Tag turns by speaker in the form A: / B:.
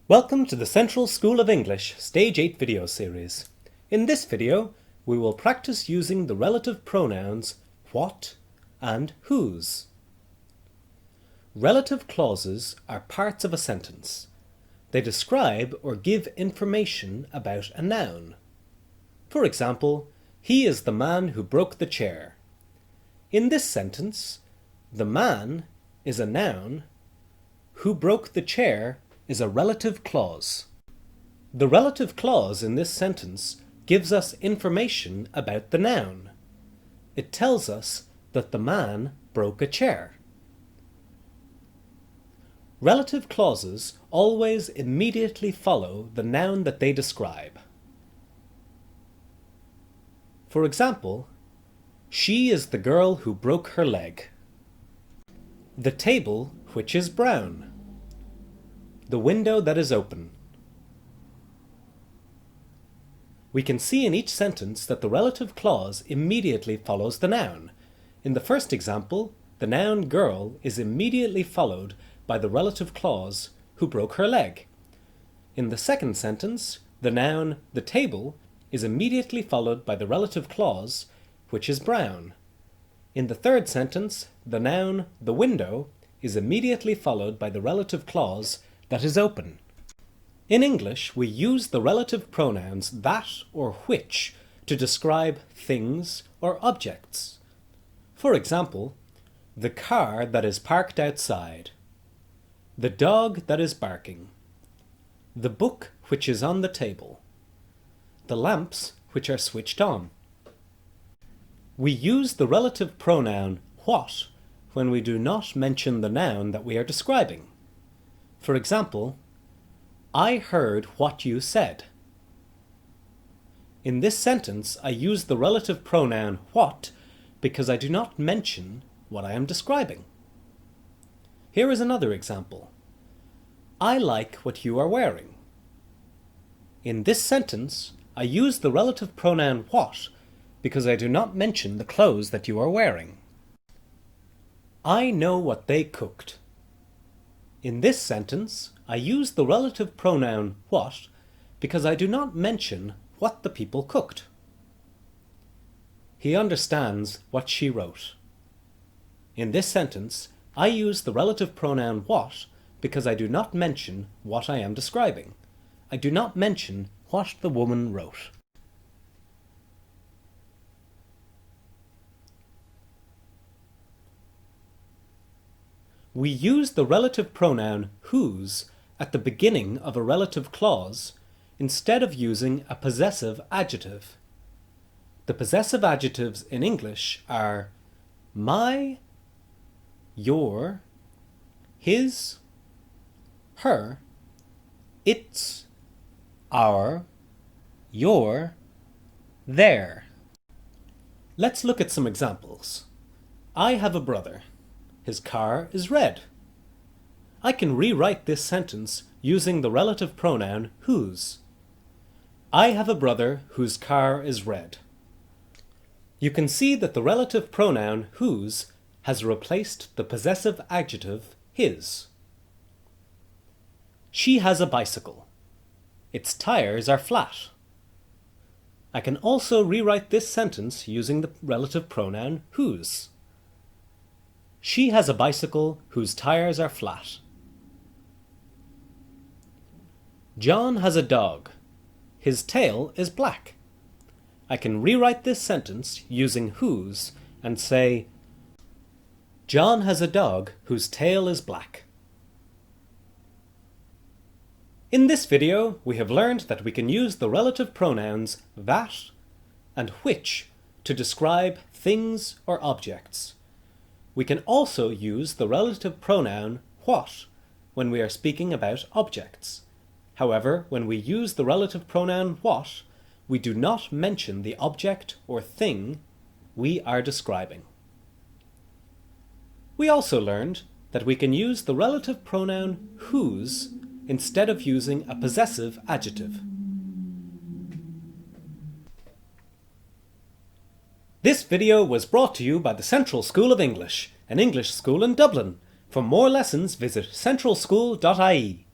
A: Welcome to the Central School of English Stage 8 video series. In this video, we will practice using the relative pronouns what and whose. Relative clauses are parts of a sentence. They describe or give information about a noun. For example, he is the man who broke the chair. In this sentence, the man is a noun, who broke the chair is a relative clause. The relative clause in this sentence gives us information about the noun. It tells us that the man broke a chair. Relative clauses always immediately follow the noun that they describe. For example, she is the girl who broke her leg. The table which is brown. The window that is open. We can see in each sentence that the relative clause immediately follows the noun. In the first example, the noun girl is immediately followed by the relative clause who broke her leg. In the second sentence, the noun the table is immediately followed by the relative clause which is brown. In the third sentence, the noun the window is immediately followed by the relative clause that is open. In English, we use the relative pronouns that or which to describe things or objects. For example, the car that is parked outside, the dog that is barking, the book which is on the table, the lamps which are switched on. We use the relative pronoun what when we do not mention the noun that we are describing. For example, I heard what you said. In this sentence, I use the relative pronoun what because I do not mention what I am describing. Here is another example. I like what you are wearing. In this sentence, I use the relative pronoun what because I do not mention the clothes that you are wearing. I know what they cooked. In this sentence, I use the relative pronoun what because I do not mention what the people cooked. He understands what she wrote. In this sentence, I use the relative pronoun what because I do not mention what I am describing. I do not mention what the woman wrote. We use the relative pronoun whose at the beginning of a relative clause instead of using a possessive adjective. The possessive adjectives in English are my, your, his, her, its, our, your, their. Let's look at some examples. I have a brother. His car is red. I can rewrite this sentence using the relative pronoun whose. I have a brother whose car is red. You can see that the relative pronoun whose has replaced the possessive adjective his. She has a bicycle. Its tires are flat. I can also rewrite this sentence using the relative pronoun whose. She has a bicycle whose tires are flat. John has a dog. His tail is black. I can rewrite this sentence using whose and say, John has a dog whose tail is black. In this video, we have learned that we can use the relative pronouns that and which to describe things or objects. We can also use the relative pronoun what when we are speaking about objects. However, when we use the relative pronoun what, we do not mention the object or thing we are describing. We also learned that we can use the relative pronoun whose instead of using a possessive adjective. This video was brought to you by the Central School of English, an English school in Dublin. For more lessons, visit centralschool.ie.